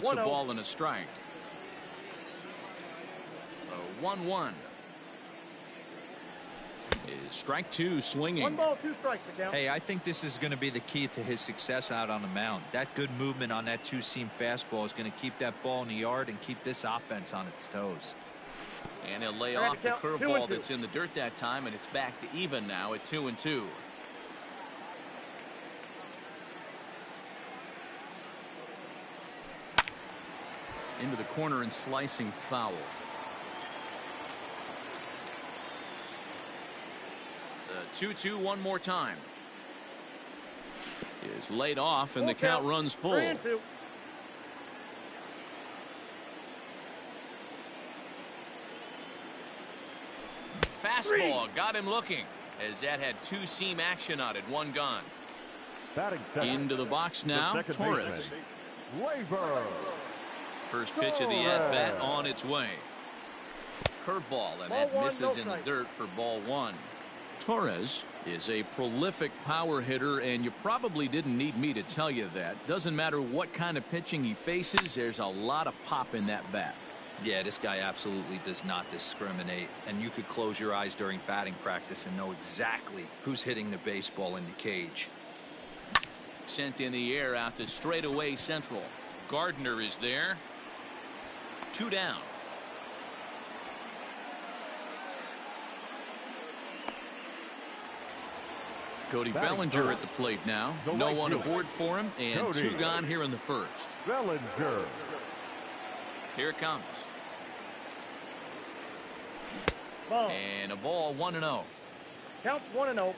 0, it's a ball and a strike. 1-1. Is strike 2 swinging. 1 ball, 2 strikes. Hey, I think this is going to be the key to his success out on the mound. That good movement on that two-seam fastball is going to keep that ball in the yard and keep this offense on its toes. And he'll lay off the curveball that's in the dirt that time, and it's back to even now at 2-2. Into the corner and slicing foul. 2-2 one more time. Is laid off and the count runs full. 3-2. Fastball got him looking as that had two-seam action on it. One gone. Into the box now, Torres. First pitch of the at-bat on its way. Curveball, and that misses in the dirt for ball 1. Torres is a prolific power hitter, and you probably didn't need me to tell you that. Doesn't matter what kind of pitching he faces, there's a lot of pop in that bat. Yeah, this guy absolutely does not discriminate, and you could close your eyes during batting practice and know exactly who's hitting the baseball in the cage. Sent in the air out to straightaway central. Gardner is there. 2 down. Cody Bellinger at the plate now. No one aboard for him, and 2 gone here in the first. Bellinger. Here it comes. Ball. And a ball, 1-0. Counts 1-0.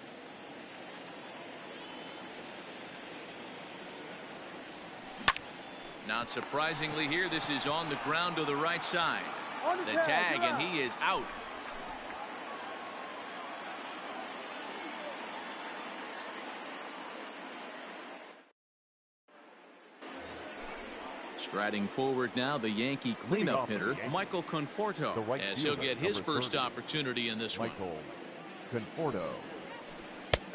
Not surprisingly here, this is on the ground to the right side. The tag, and he is out. Striding forward now, the Yankee cleanup hitter, Michael Conforto, as he'll get his first opportunity in this one. Conforto.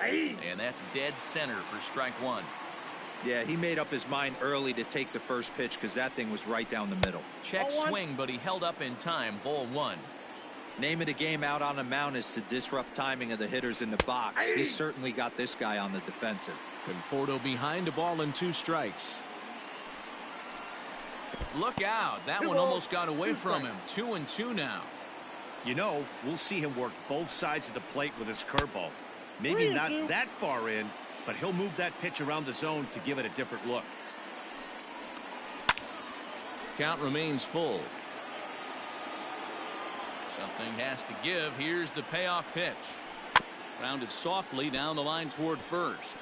And that's dead center for strike 1. Yeah, he made up his mind early to take the first pitch because that thing was right down the middle. Check swing, but he held up in time. Ball 1. Name of the game out on the mound is to disrupt timing of the hitters in the box. He certainly got this guy on the defensive. Conforto behind, a ball and 2 strikes. Look out. That one almost got away from him. 2-2 now. You know, we'll see him work both sides of the plate with his curveball. Maybe not that far in, but he'll move that pitch around the zone to give it a different look. Count remains full. Something has to give. Here's the payoff pitch. Grounded softly down the line toward first.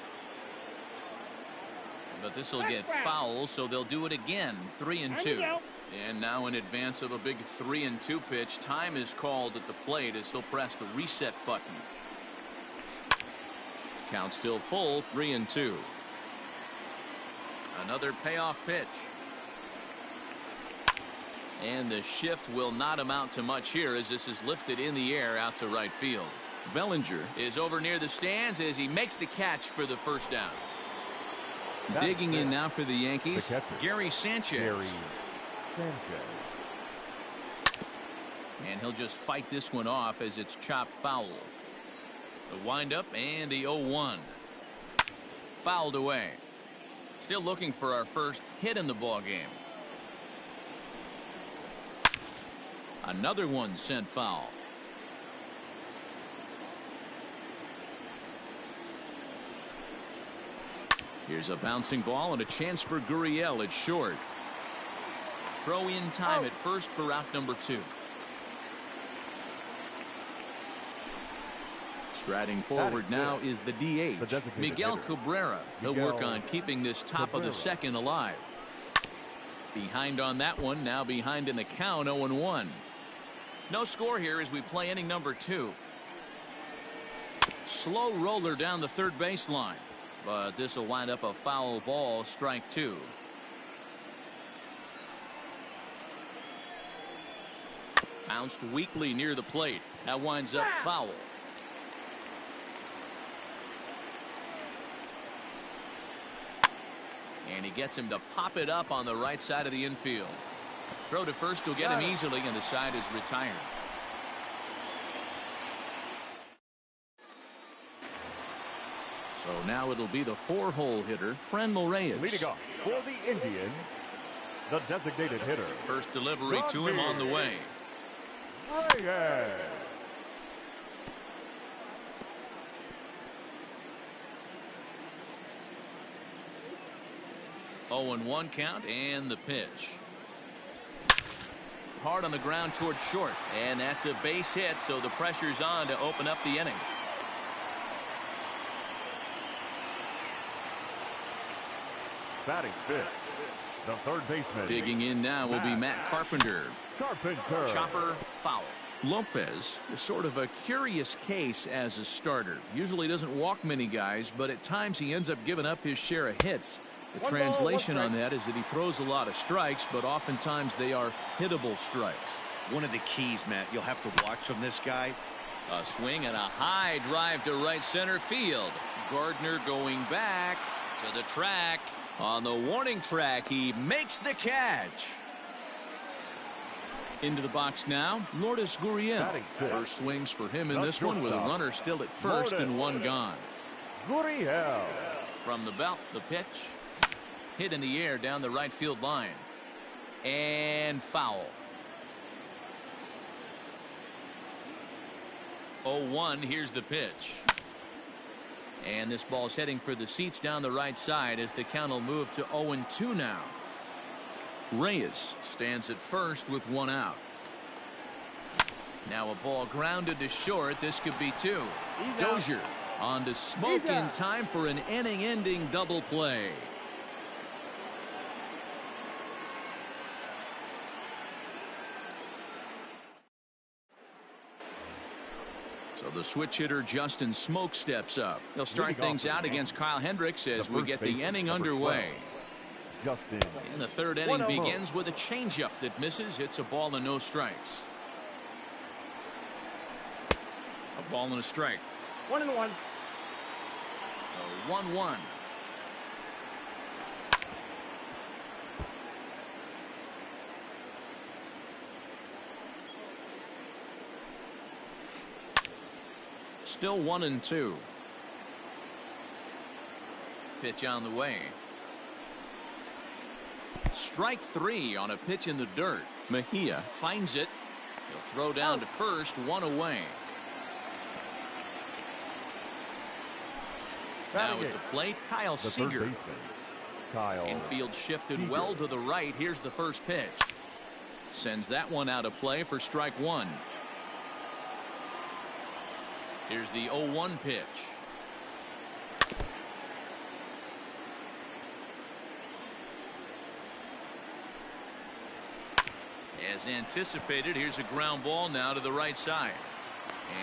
But this will get foul, so they'll do it again. 3-2. And now in advance of a big 3-2 pitch, time is called at the plate as he'll press the reset button. Count still full, 3-2. Another payoff pitch. And the shift will not amount to much here as this is lifted in the air out to right field. Bellinger is over near the stands as he makes the catch for the first down. Digging in now for the Yankees, Gary Sanchez. And he'll just fight this one off as it's chopped foul. The windup and the 0-1. Fouled away. Still looking for our first hit in the ball game. Another one sent foul. Here's a bouncing ball and a chance for Gurriel at short. Throw in time at first for out number 2. Striding forward now is the DH, Miguel Cabrera. He'll work on keeping this top of the second alive. Behind on that one, now behind in the count, 0-1. No score here as we play inning number 2. Slow roller down the third baseline. But this will wind up a foul ball, strike 2. Bounced weakly near the plate. That winds up foul. And he gets him to pop it up on the right side of the infield. Throw to first will get him easily, and the side is retired. So now it'll be the 4-hole hitter, Franmil Reyes. Leading off for the Indians, the designated hitter. First delivery to him on the way. Reyes. 0-1 count, and the pitch. Hard on the ground towards short, and that's a base hit, so the pressure's on to open up the inning. Batting fifth, the third baseman. Digging in now will be Matt Carpenter. Carpenter. Chopper, foul. Lopez is sort of a curious case as a starter. Usually doesn't walk many guys, but at times he ends up giving up his share of hits. The translation on that is that he throws a lot of strikes, but oftentimes they are hittable strikes. One of the keys, Matt, you'll have to watch from this guy. A swing and a high drive to right center field. Gardner going back to the track. On the warning track, he makes the catch. Into the box now, Lourdes Gurriel. First swings for him in this one with a runner still at first and one gone. Gurriel. From the belt, the pitch. Hit in the air down the right field line. And foul. 0-1, here's the pitch. And this ball's heading for the seats down the right side as the count will move to 0-2 now. Reyes stands at first with one out. Now a ball grounded to short. This could be two. Dozier on to smoke in time for an inning-ending double play. So the switch hitter Justin Smoke steps up. He'll start things out against Kyle Hendricks as we get the inning underway. And the third inning begins with a changeup that misses. It's a ball and no strikes. A ball and a strike. 1-1. 1-1. Still 1-2. Pitch on the way. Strike three on a pitch in the dirt. Mejia finds it. He'll throw down to first, one away. Now at the plate, Kyle Seager. Infield shifted well to the right. Here's the first pitch. Sends that one out of play for strike one. Here's the 0-1 pitch. As anticipated, here's a ground ball now to the right side.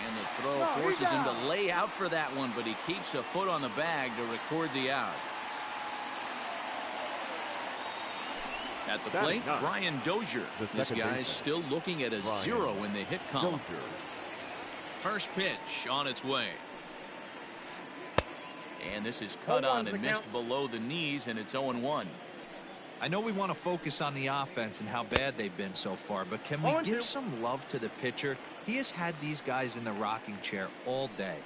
And the throw forces him to lay out for that one, but he keeps a foot on the bag to record the out. At the plate, Brian Dozier. This guy's still looking at a 0 in the hit column. First pitch on its way. And this is cut on and missed below the knees, and it's 0-1. I know we want to focus on the offense and how bad they've been so far, but can we give some love to the pitcher? He has had these guys in the rocking chair all day.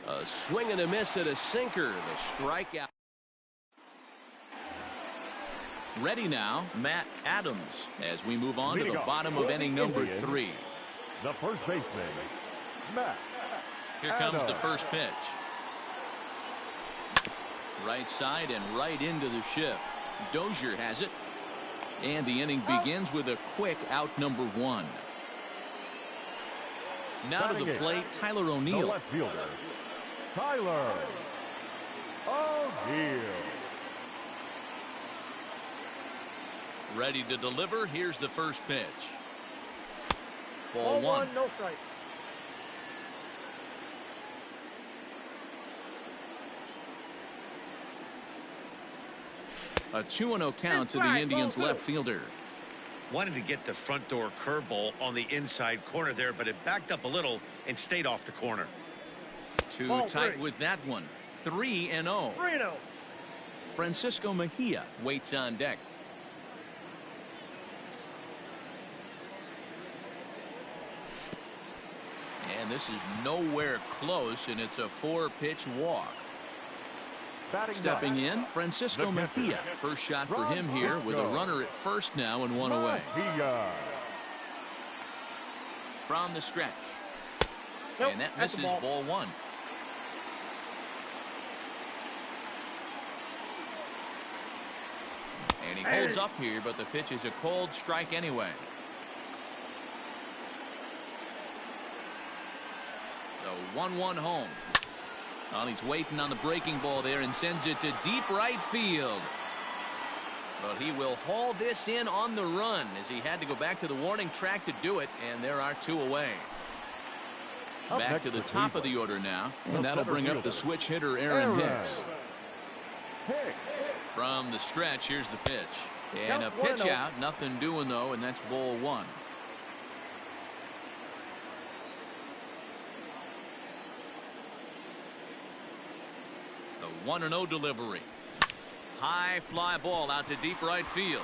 A swing and a miss at a sinker. The strikeout. Ready now, Matt Adams, as we move on to the bottom of inning number 3. The first baseman, Matt. Here comes the first pitch. Right side and right into the shift. Dozier has it. And the inning begins with a quick out number 1. Now to the plate, Tyler O'Neill. The left fielder, Tyler O'Neill. Ready to deliver. Here's the first pitch. Ball 1. No strike. A 2-0 count to the Indians left fielder. Wanted to get the front door curveball on the inside corner there, but it backed up a little and stayed off the corner. Too tight with that one. 3-0. 3-0. Francisco Mejia waits on deck. And this is nowhere close, and it's a 4-pitch walk. Stepping in, Francisco Mejia. First shot for him here with a runner at first now and one away. From the stretch. And that misses, ball one. And he holds up here, but the pitch is a cold strike anyway. The 1-1 home. Well, he's waiting on the breaking ball there and sends it to deep right field. But he will haul this in on the run as he had to go back to the warning track to do it, and there are 2 away. Back to the top of the order now, and that'll bring up the switch hitter Aaron Hicks. From the stretch, here's the pitch. And a pitch out, nothing doing though, and that's ball one. The 1-0 delivery. High fly ball out to deep right field.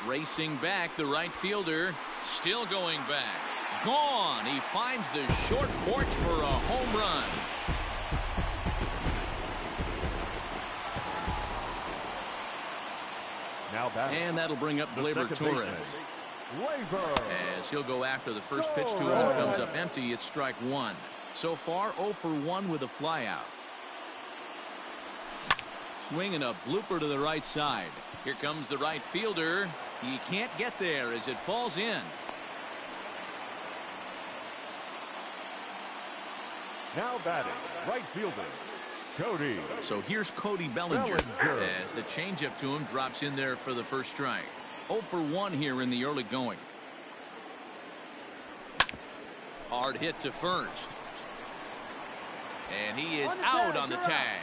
Racing back, the right fielder still going back. Gone. He finds the short porch for a home run. And that'll bring up Gleyber Torres. As he'll go after the first pitch to him and comes up empty, it's strike one. So far 0 for 1 with a flyout. Swinging a blooper to the right side. Here comes the right fielder. He can't get there as it falls in. Now batting, right fielder, Cody. So here's Cody Bellinger as the changeup to him drops in there for the first strike. 0 for 1 here in the early going. Hard hit to first. And he is out on the tag.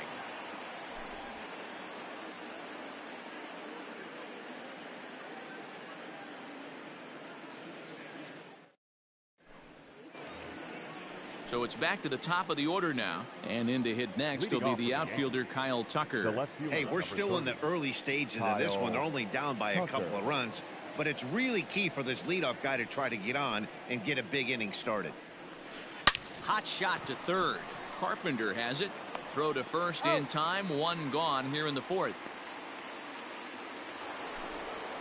So it's back to the top of the order now, and in to hit next will be the outfielder Kyle Tucker. Hey, we're still in the early stages of this one. They're only down by a couple of runs, but it's really key for this leadoff guy to try to get on and get a big inning started. Hot shot to third. Carpenter has it. Throw to first in time. 1 gone here in the 4th.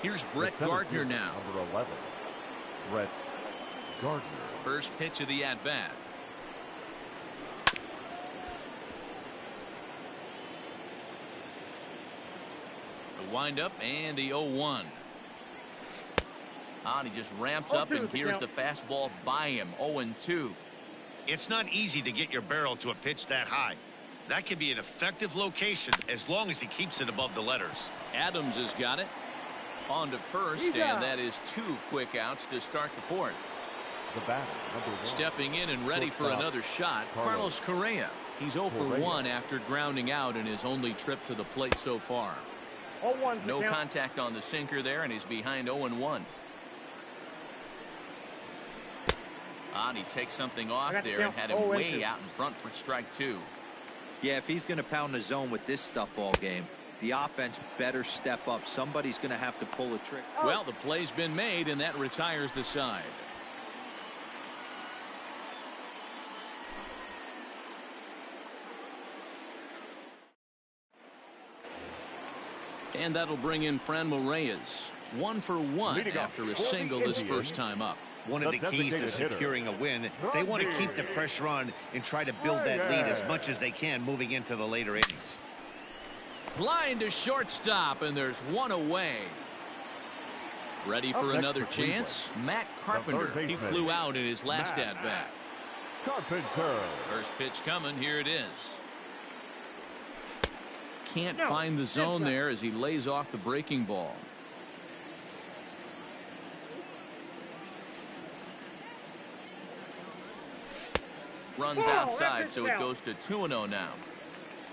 Here's Brett Gardner now. Number 11, Brett Gardner. First pitch of the at-bat. The windup and the 0-1. He just ramps up and gears the fastball by him. 0-2. It's not easy to get your barrel to a pitch that high. That can be an effective location as long as he keeps it above the letters. Adams has got it. On to first, and that is 2 quick outs to start the 4th. The batter, number 1. Stepping in and ready for another shot, Carlos Correa. He's 0 for 1 after grounding out in his only trip to the plate so far. No contact on the sinker there, and he's behind 0-1. He takes something off there and had him way out in front for strike 2. Yeah, if he's going to pound the zone with this stuff all game, the offense better step up. Somebody's going to have to pull a trick. Well, the play's been made, and that retires the side. And that'll bring in Franmil Reyes. 1 for 1 after a single his first time up. One of the keys to securing a win, they want to keep the pressure on and try to build that lead as much as they can moving into the later innings. Line to shortstop, and there's 1 away. Ready for another chance? Matt Carpenter. He flew out in his last at-bat. Carpenter. First pitch coming. Here it is. Can't find the zone there as he lays off the breaking ball. Runs outside, so it goes to 2-0 now.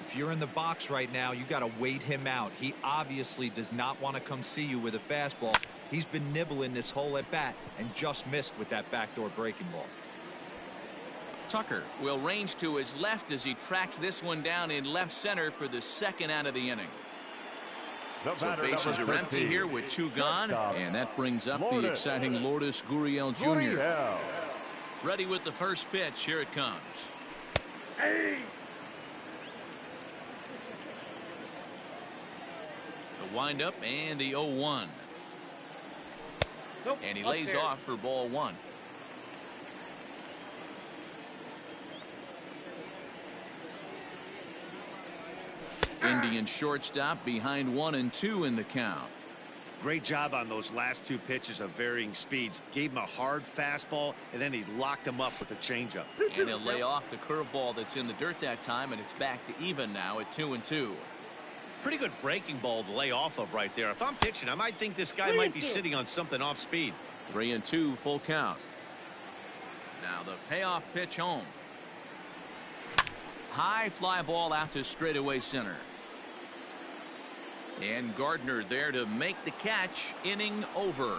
If you're in the box right now, you got to wait him out. He obviously does not want to come see you with a fastball. He's been nibbling this whole at bat and just missed with that backdoor breaking ball. Tucker will range to his left as he tracks this one down in left center for the 2nd out of the inning. The So batter, bases number are empty 13. here with 2 gone, and that brings up the Lourdes. exciting Lourdes Gurriel Jr. Gurriel. Ready with the first pitch. Here it comes. Hey. The windup and the 0-1. Nope, And he up lays there. off for ball 1. Indian shortstop behind 1 and 2 in the count. Great job on those last 2 pitches of varying speeds. Gave him a hard fastball, and then he locked him up with a changeup. And he'll lay off the curveball that's in the dirt that time, and it's back to even now at 2 and 2. Pretty good breaking ball to lay off of right there. If I'm pitching, I might think this guy might be sitting on something off speed. 3 and 2, full count. Now the payoff pitch home. High fly ball out to straightaway center. And Gardner there to make the catch. Inning over.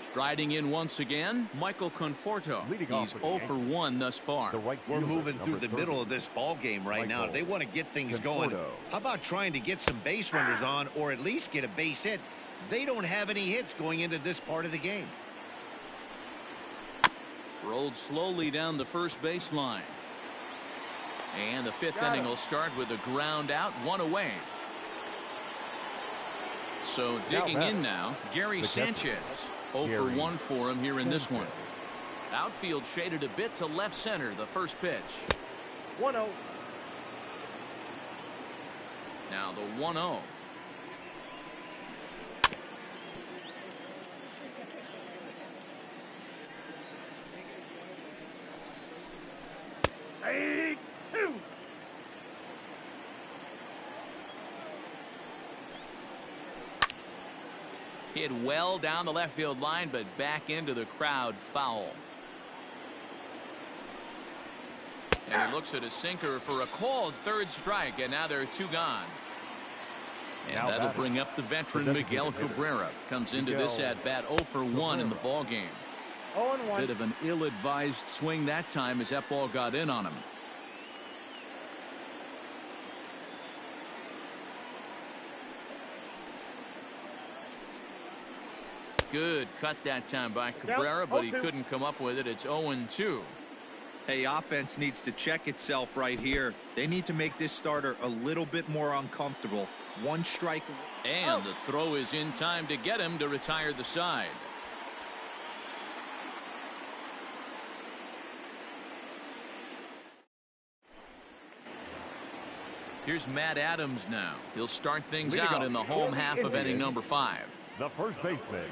Striding in once again, Michael Conforto. Leading off He's for the 0 for Yankees. 1 thus far. The right We're fielder, moving through number the middle 30. of this ball game right now. Michael They want to get things going. Conforto. How about trying to get some base runners on, or at least get a base hit? They don't have any hits going into this part of the game. Rolled slowly down the first baseline. And the 5th inning will start with a ground out, 1 away. So digging in now, Gary the catcher, Sanchez. 0 for Gary 1 for him here in this one. Sanchez. Outfield shaded a bit to left center. The first pitch. 1-0. Now the 1-0. Hey. 2. Hit well down the left field line, but back into the crowd, foul. And he looks at a sinker for a called 3rd strike, and now there are 2 gone. And Now that'll batting, bring up the veteran the Miguel designated hitter, Cabrera. Comes into Miguel this at bat 0 for 1 in the Cabrera. ball game. 0-1. Bit of an ill-advised swing that time as that ball got in on him. Good cut that time by Cabrera, but he 0-2. couldn't come up with it. It's 0-2. Hey, offense needs to check itself right here. They need to make this starter a little bit more uncomfortable. 1 strike. And the throw is in time to get him to retire the side. Here's Matt Adams now. He'll start things Leading out off in the for home the half of inning Indians, number 5. The first baseman,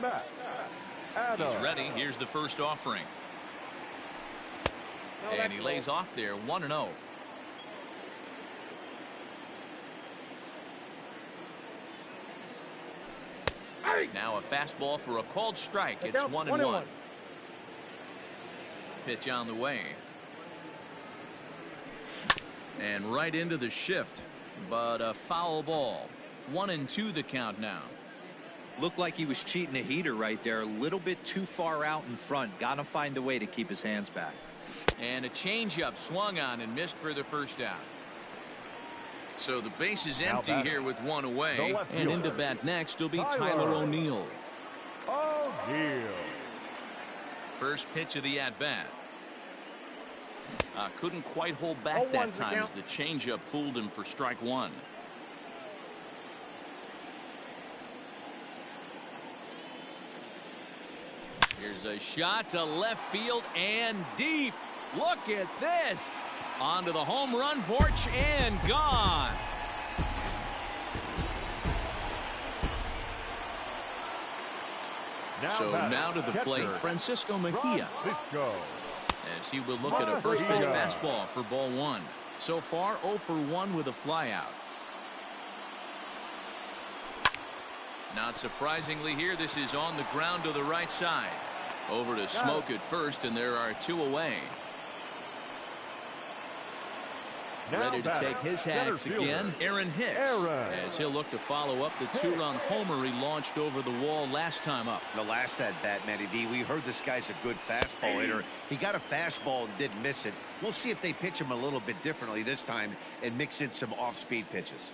Matt Adams. He's ready. Here's the first offering. No, And that's he low. lays off there, 1-0. Hey. Now a fastball for a called strike. The It's count's 1-1. Pitch on the way. And right into the shift, but a foul ball. 1-2 the count now. Looked like he was cheating a heater right there. A little bit too far out in front. Got to find a way to keep his hands back. And a changeup swung on and missed for the first out. So the base is Now empty batting, here with 1 away. the left And into fielder, bat next will be Tyler Tyler O'Neill. O'Neill. First pitch of the at-bat. Couldn't quite hold back 0-1 that the time as count. the changeup fooled him for strike 1. Here's a shot to left field and deep. Look at this. Onto the home run porch and gone. So batting, now to the plate, catcher, Francisco Mejia, Francisco. as he will look at a first pitch Mejia. fastball for ball 1. So far 0 for 1 with a flyout. Not surprisingly here, this is on the ground to the right side. Over to Smoke at first, and there are 2 away. Ready to take his hacks again, Aaron Hicks, as he'll look to follow up the two-run homer he launched over the wall last time up. The last at bat, Matty V, we heard this guy's a good fastball hitter. He got a fastball and didn't miss it. We'll see if they pitch him a little bit differently this time and mix in some off-speed pitches.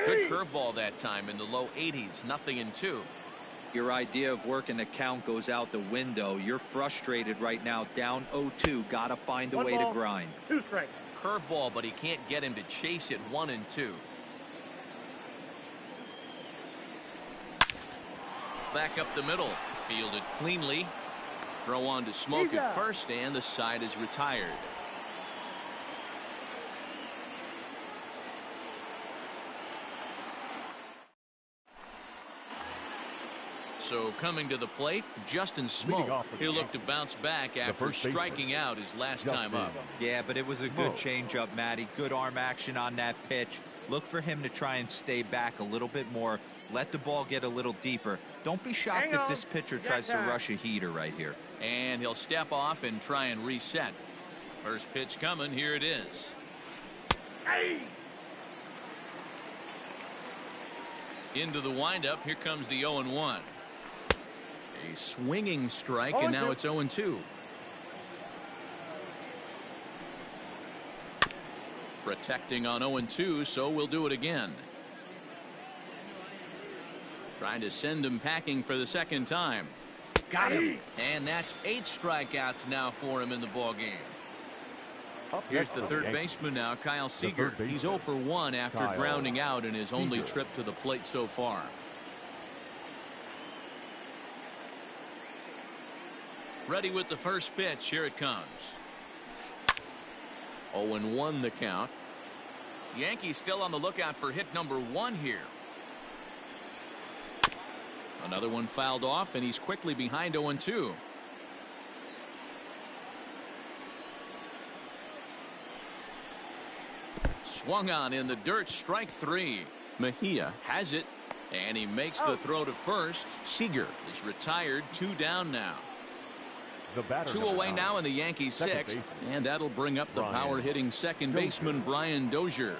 Good curveball that time in the low 80s, 0-2. Your idea of working the count goes out the window. You're frustrated right now, down 0-2. Got to find a way to grind. 2 strikes. Curveball, but he can't get him to chase it. 1-2. Back up the middle, fielded cleanly. Throw on to Smoke at first, and the side is retired. So coming to the plate, Justin Smoke. He'll look to bounce back after striking out his last time up. Yeah, but it was a good changeup, Matty. Good arm action on that pitch. Look for him to try and stay back a little bit more. Let the ball get a little deeper. Don't be shocked if this pitcher tries to rush a heater right here. And he'll step off and try and reset. First pitch coming. Here it is. Into the windup. Here comes the 0-1. A swinging strike, and now it's 0-2. Protecting on 0-2, so we'll do it again. Trying to send him packing for the second time. Got him. And that's 8 strikeouts now for him in the ballgame. Here's the third baseman now, Kyle Seager. He's 0 for 1 after grounding out in his only trip to the plate so far. Ready with the first pitch. Here it comes. 0-1 the count. Yankees still on the lookout for hit number 1 here. Another one fouled off, and he's quickly behind 0-2. Swung on in the dirt, strike 3. Mejia has it, and he makes the throw to first. Seager is retired, 2 down now. 2 away now in the Yankees' 6th, and that'll bring up the power-hitting second baseman Brian Dozier.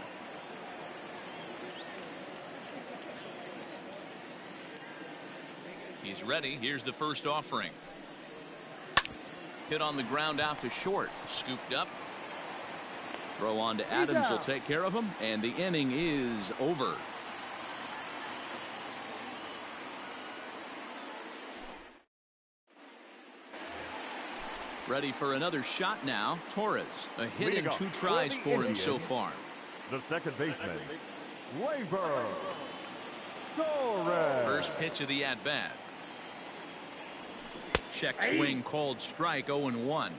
He's ready. Here's the first offering. Hit on the ground out to short. Scooped up. Throw on to Adams will take care of him, and the inning is over. Ready for another shot now. Torres, a hit and 2 tries for him so far. The second baseman, Labor Torres. First pitch of the at-bat. Check swing called strike. 0-1.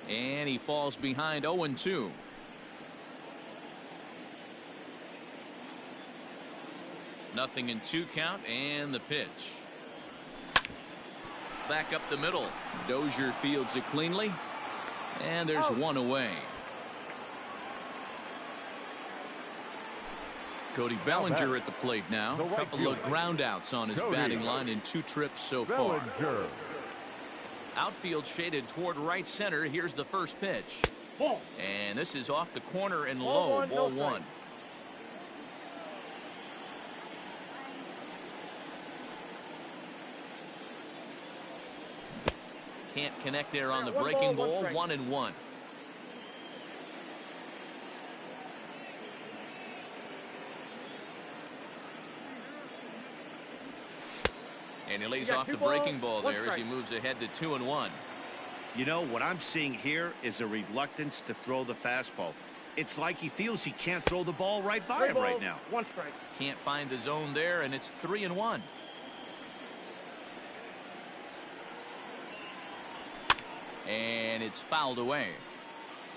And he falls behind. 0-2. Nothing in 2 count, and the pitch. Back up the middle. Dozier fields it cleanly, and there's 1 away. Cody Bellinger at the plate now. A couple of ground outs on his batting line in 2 trips so far. Outfield shaded toward right center. Here's the first pitch. And this is off the corner and low. Ball 1. Can't connect there on the breaking ball. 1-1. And he lays off the breaking ball there as he moves ahead to 2-1. You know, what I'm seeing here is a reluctance to throw the fastball. It's like he feels he can't throw the ball right by him right now. 1 strike. Can't find the zone there, and it's 3-1. And it's fouled away.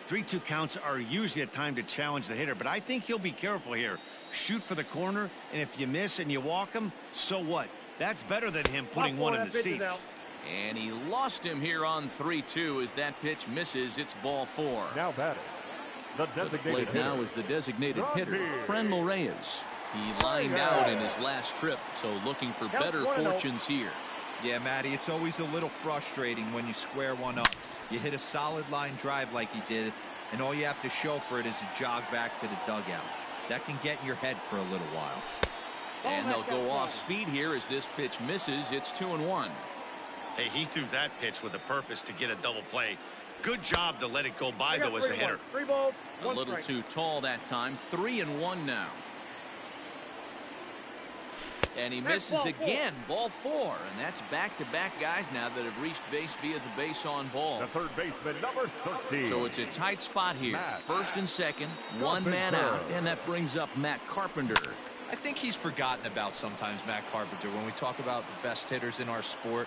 3-2 counts are usually a time to challenge the hitter, but I think he'll be careful here. Shoot for the corner, and if you miss and you walk him, so what? That's better than him putting one in the seats. And he lost him here on 3-2 as that pitch misses. It's ball 4. Now batting. The designated hitter. Now is the designated hitter, Franmil Reyes. He lined out in his last trip, so looking for better fortunes here. Yeah, Matty, it's always a little frustrating when you square one up. You hit a solid line drive like he did, and all you have to show for it is a jog back to the dugout. That can get in your head for a little while. And they'll go off speed here as this pitch misses. It's 2-1. Hey, he threw that pitch with a purpose to get a double play. Good job to let it go by, though, as a hitter. 3 balls, A little too tall that time. 3-1 now. And he misses again. Ball 4. And that's back-to-back guys now that have reached base via the base on ball. The third baseman, number 13. So it's a tight spot here. First and second, one man out. And that brings up Matt Carpenter. I think he's forgotten about sometimes, Matt Carpenter. When we talk about the best hitters in our sport,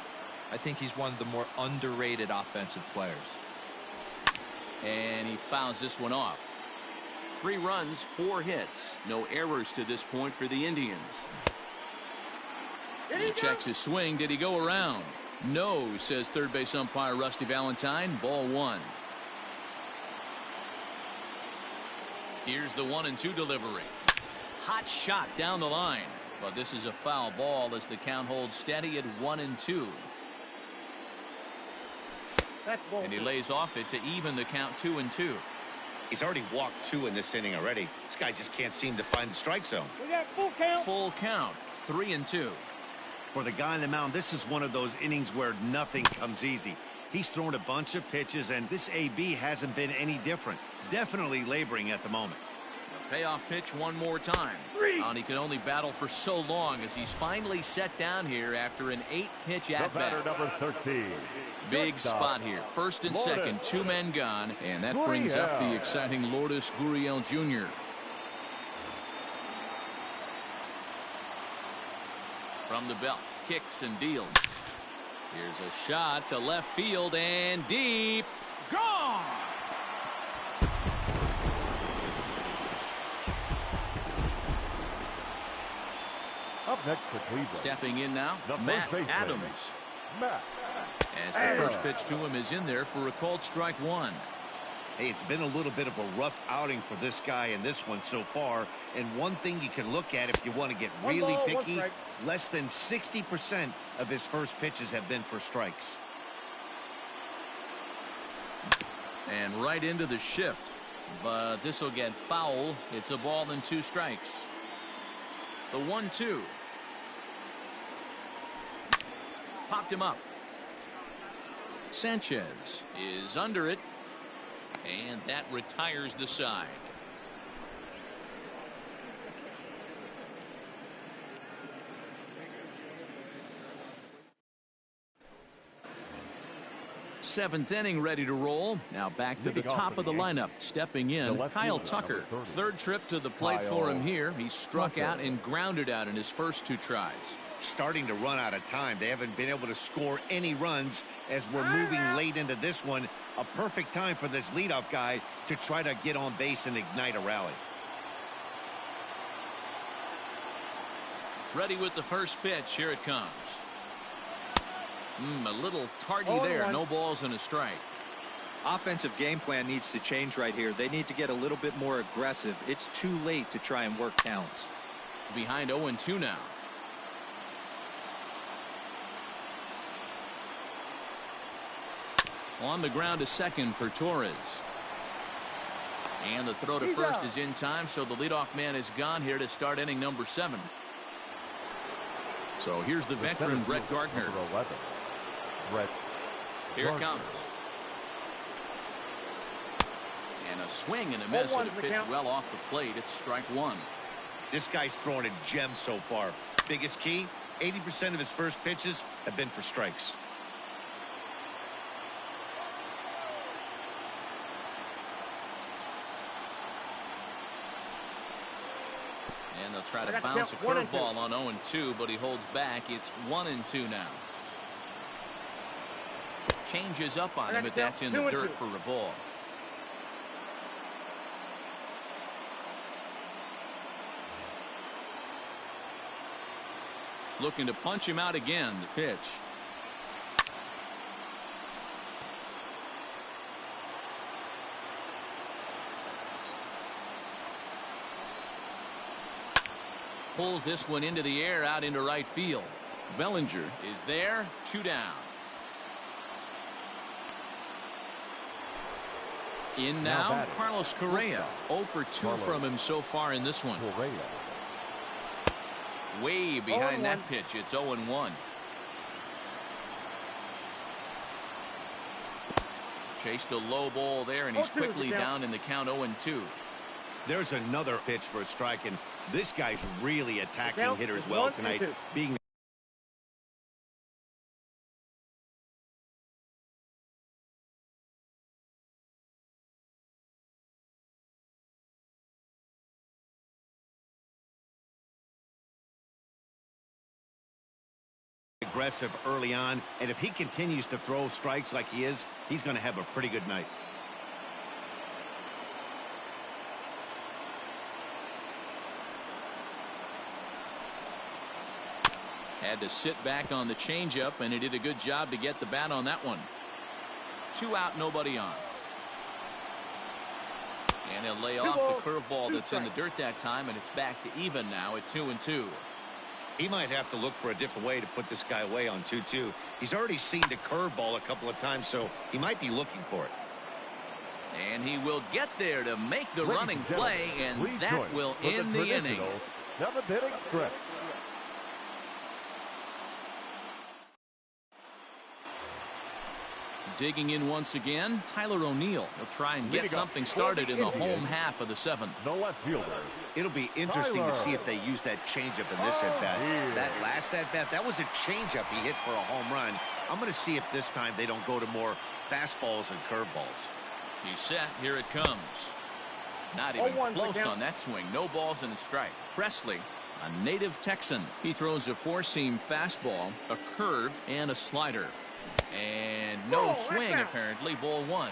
I think he's one of the more underrated offensive players. And he fouls this one off. 3 runs, 4 hits. No errors to this point for the Indians. He checks his swing. Did he go around? No, says third base umpire Rusty Valentine. Ball 1. Here's the 1-2 delivery. Hot shot down the line. But this is a foul ball as the count holds steady at 1-2. And he lays off it to even the count 2-2. He's already walked 2 in this inning already. This guy just can't seem to find the strike zone. We got full count. Full count. 3-2. For the guy on the mound, this is one of those innings where nothing comes easy. He's thrown a bunch of pitches, and this AB hasn't been any different. Definitely laboring at the moment. Payoff pitch one more time. And he can only battle for so long as he's finally set down here after an 8-pitch at bat. Number 13. Big spot here. First and second, 2 men gone, and that brings up the exciting Lourdes Gurriel Jr. From the belt, kicks and deals. Here's a shot to left field and deep. Gone! Up next for Cleveland. Stepping in now, Matt Adams. Matt. As the first pitch to him is in there for a called strike 1. Hey, it's been a little bit of a rough outing for this guy in this one so far. And one thing you can look at if you want to get really picky, less than 60% of his first pitches have been for strikes. And right into the shift. But this will get foul. It's a ball and 2 strikes. The 1-2. Popped him up. Sanchez is under it. And that retires the side. Seventh inning ready to roll. Now back to the top of the lineup. Stepping in, Kyle Tucker. Third trip to the plate for him here. He struck out and grounded out in his first 2 tries. Starting to run out of time. They haven't been able to score any runs as we're moving late into this one. A perfect time for this leadoff guy to try to get on base and ignite a rally. Ready with the first pitch. Here it comes. A little tardy there. No balls and a strike. Offensive game plan needs to change right here. They need to get a little bit more aggressive. It's too late to try and work counts. Behind 0-2 now. On the ground to second for Torres. And the throw to first is in time, so the leadoff man is gone here to start inning number 7. So here's the veteran Brett Gardner. Here it comes. And a swing and a miss, and a pitch well off the plate. It's strike 1. This guy's throwing a gem so far. Biggest key, 80% of his first pitches have been for strikes. And they'll try to bounce a curveball on 0-2, but he holds back. It's 1-2 now. Changes up on him, but that's in the dirt for a ball. Looking to punch him out again. The pitch. Pulls this one into the air out into right field. Bellinger is there. 2 down. In now, Carlos Correa. 0 for 2 from him so far in this one. Way behind that pitch. It's 0-1. Chased a low ball there, and he's quickly down in the count. 0-2. There's another pitch for a strike, and this guy's really attacking hitters well tonight, being aggressive early on, and if he continues to throw strikes like he is, he's going to have a pretty good night. Had to sit back on the changeup, and he did a good job to get the bat on that one. 2 out, nobody on. And he'll lay off the curveball that's in the dirt that time, and it's back to even now at 2-2. He might have to look for a different way to put this guy away on 2-2. He's already seen the curveball a couple of times, so he might be looking for it. And he will get there to make the running play, and that will end the inning. 7th inning stretch. Digging in once again, Tyler O'Neill. He'll try and get something started in the home half of the 7th. The left fielder. It'll be interesting to see if they use that changeup in this at-bat. That last at-bat, that was a changeup he hit for a home run. I'm going to see if this time they don't go to more fastballs and curveballs. He's set. Here it comes. Not even close on that swing. No balls and a strike. Presley, a native Texan. He throws a 4-seam fastball, a curve, and a slider. And no swing, apparently. Ball 1.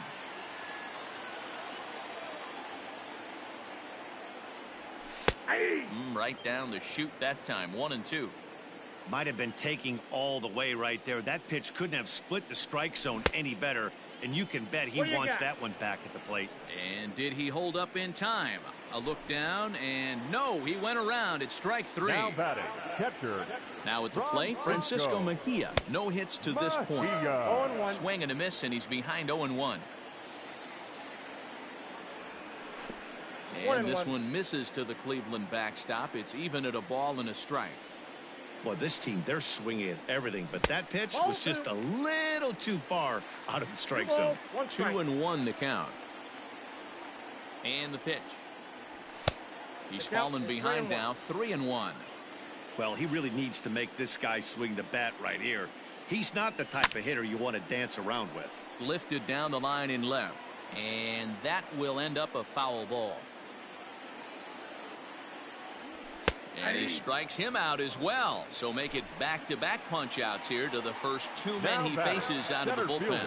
Right down the chute that time. 1-2. Might have been taking all the way right there. That pitch couldn't have split the strike zone any better, and you can bet he wants that one back at the plate. And did he hold up in time? A look down, and no, he went around. It's strike 3. Now batting, catcher. Now at the plate, Francisco Mejia. No hits to this point. Swing and a miss, and he's behind 0-1. And this one misses to the Cleveland backstop. It's even at a ball and a strike. Well, this team, they're swinging at everything, but that pitch was just a little too far out of the strike zone. 2-1 the count. And the pitch. He's fallen behind now. 3-1. Well, he really needs to make this guy swing the bat right here. He's not the type of hitter you want to dance around with. Lifted down the line in left, and that will end up a foul ball. And he strikes him out as well. So make it back-to-back punch-outs here to the first 2 men he faces out of the bullpen.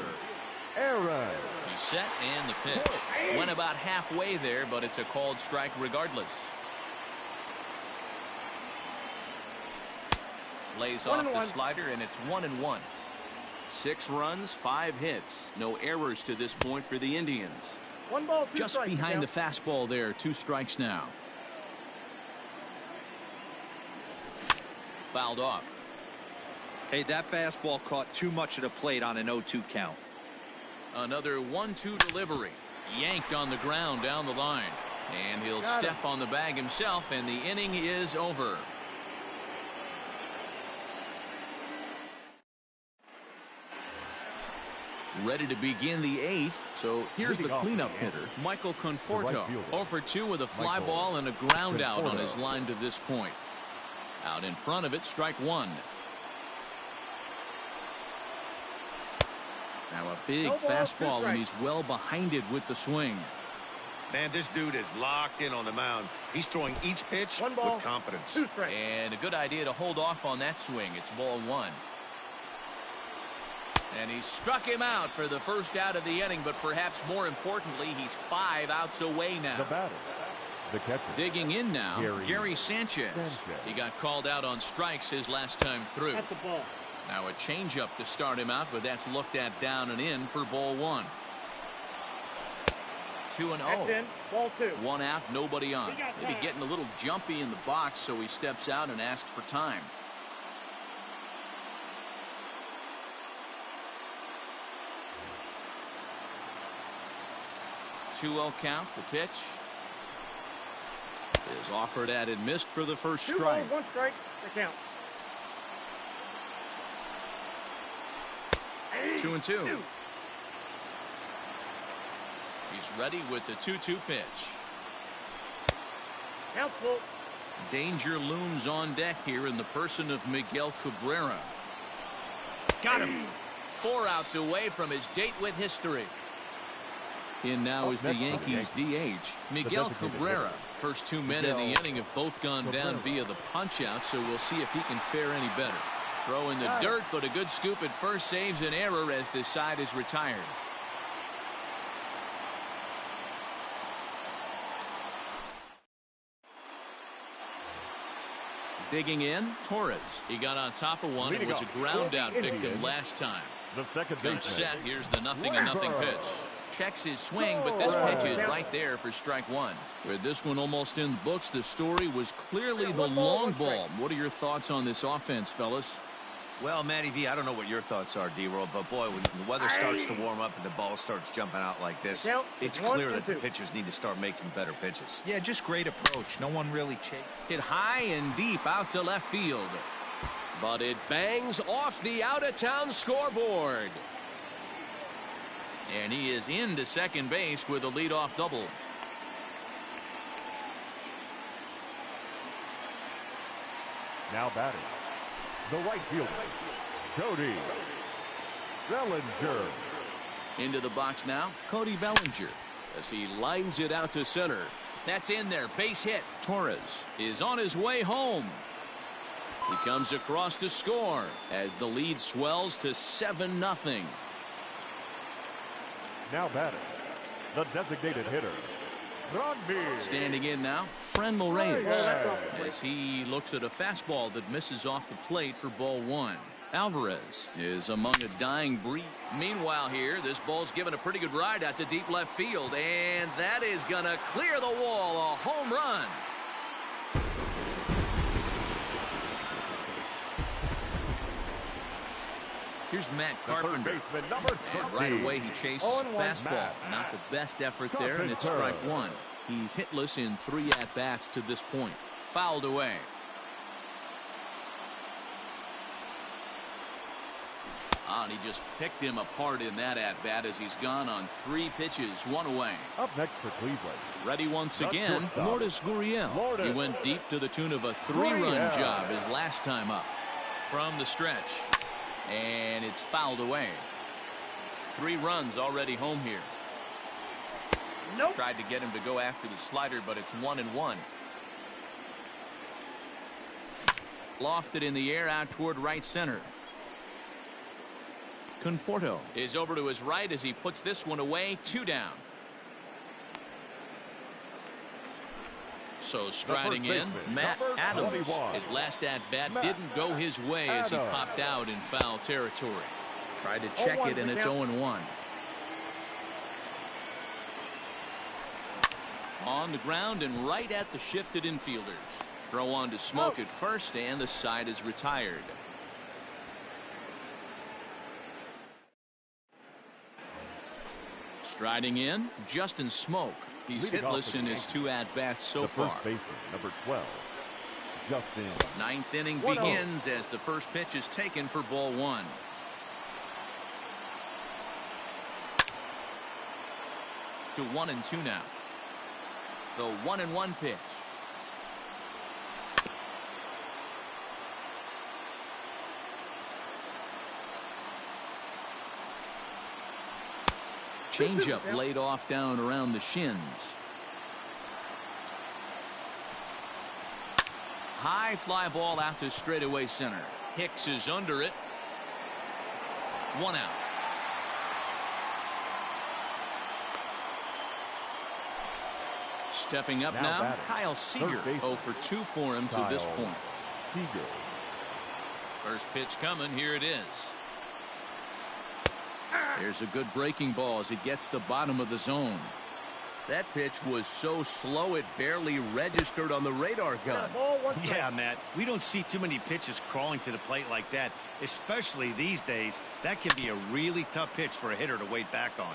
He's set, and the pitch. Went about halfway there, but it's a called strike regardless. Lays off the slider, and it's 1-1. 6 runs, 5 hits. No errors to this point for the Indians. Just behind the fastball there. 2 strikes now. Fouled off. Hey, that fastball caught too much of the plate on an 0-2 count. Another 1-2 delivery. Yanked on the ground down the line. And he'll step on the bag himself, and the inning is over. Ready to begin the 8th. So here's the cleanup hitter, Michael Conforto. 0 for 2 with a fly ball and a ground out on his line to this point. Out in front of it, strike 1. Now a big fastball, and he's well behind it with the swing. Man, this dude is locked in on the mound. He's throwing each pitch with confidence. And a good idea to hold off on that swing. It's ball 1. And he struck him out for the first out of the inning, but perhaps more importantly, he's 5 outs away now. The batter, the catcher. Digging in now, Gary Sanchez. He got called out on strikes his last time through. That's the ball. Now a changeup to start him out, but that's looked at down and in for ball 1. 2-0. That's in. Ball 2. 1 out, nobody on. Maybe getting a little jumpy in the box, so he steps out and asks for time. 2-0 count. The pitch is offered at and missed for the first strike. 1 strike. The count. 2-2. He's ready with the 2-2 pitch. Count full. Danger looms on deck here in the person of Miguel Cabrera. Got him. 4 outs away from his date with history. In now is the Yankees DH, Miguel Cabrera. First 2 men in the inning have both gone down via the punch-out, so we'll see if he can fare any better. Throw in the dirt, but a good scoop at first saves an error as the side is retired. Digging in, Torres. He got on top of one. It was a ground-out victim last time. The second Comes set. Here's the 0-0 pitch. Checks his swing, but this pitch is right there for strike 1. With this one almost in the books, the story was clearly the long ball. What are your thoughts on this offense, fellas? Well, Matty V, I don't know what your thoughts are, D-Roll, but boy, when the weather starts to warm up and the ball starts jumping out like this, it's clear that the pitchers need to start making better pitches. Yeah, just great approach. No one really chased. Hit high and deep out to left field. But it bangs off the out-of-town scoreboard. And he is into second base with a leadoff double. Now batting, the right fielder, Cody Bellinger. Into the box now, Cody Bellinger, as he lines it out to center. That's in there, base hit. Torres is on his way home. He comes across to score as the lead swells to 7-0. Now batting, the designated hitter, Rodney. Standing in now, Franmil Reyes, as he looks at a fastball that misses off the plate for ball 1. Alvarez is among a dying breed. Meanwhile here, this ball's given a pretty good ride out to deep left field, and that is gonna clear the wall. A home run. Here's Matt Carpenter, and right away he chases fastball. Not the best effort there, and it's strike 1. He's hitless in 3 at-bats to this point. Fouled away. And he just picked him apart in that at-bat as he's gone on 3 pitches, 1 away. Up next for Cleveland. Ready once again, Lourdes Gurriel. He went deep to the tune of a 3-run job his last time up. From the stretch. And it's fouled away. 3 runs already home here. Nope. Tried to get him to go after the slider, but it's 1-1. Lofted in the air out toward right center. Conforto is over to his right as he puts this one away. 2 down. So striding in, Matt Adams. His last at-bat didn't go his way as he popped out in foul territory. Tried to check it, and it's 0-1. On the ground and right at the shifted infielders. Throw on to Smoke at first, and the side is retired. Striding in, Justin Smoke. He's hitless in his 2 at-bats so far. First baseman, number 12, Justin. 9th inning begins as the first pitch is taken for ball 1. To 1-2 now. The 1-1 pitch. Changeup laid off down around the shins. High fly ball out to straightaway center. Hicks is under it. 1 out. Stepping up now, Kyle Seager. 0 for 2 for him to this point. Seager. First pitch coming. Here it is. There's a good breaking ball as it gets the bottom of the zone. That pitch was so slow it barely registered on the radar gun. Yeah, Matt, we don't see too many pitches crawling to the plate like that, especially these days. That can be a really tough pitch for a hitter to wait back on.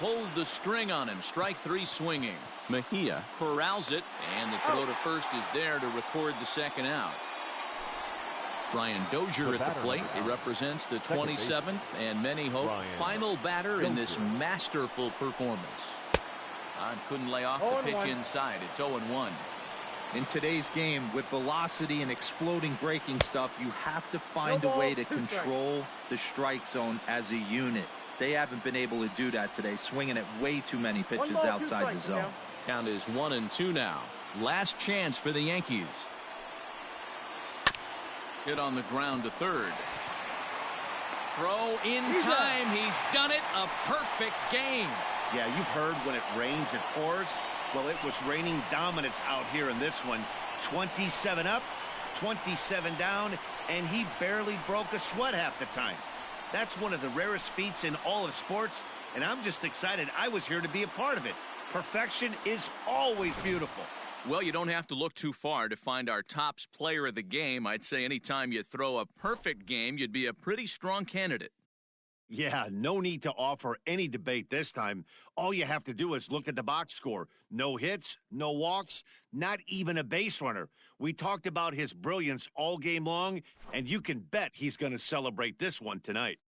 pulled the string on him. Strike three swinging. Mejia corrals it, and the throw to first is there to record the second out. Brian Dozier at the plate. He represents the 27th and many hope final batter in this masterful performance. Couldn't lay off the pitch inside. It's 0-1. In today's game, with velocity and exploding breaking stuff, you have to find a way to control the strike zone as a unit. They haven't been able to do that today, swinging at way too many pitches outside the zone. Count is 1-2 now. Last chance for the Yankees. Hit on the ground to third. Throw in time. He's done it. A perfect game. Yeah, you've heard when it rains, it pours. Well, it was raining dominance out here in this one. 27 up, 27 down, and he barely broke a sweat half the time. That's one of the rarest feats in all of sports, and I'm just excited I was here to be a part of it. Perfection is always beautiful. Well, you don't have to look too far to find our tops player of the game. I'd say anytime you throw a perfect game, you'd be a pretty strong candidate. Yeah, no need to offer any debate this time. All you have to do is look at the box score. No hits, no walks, not even a base runner. We talked about his brilliance all game long, and you can bet he's going to celebrate this one tonight.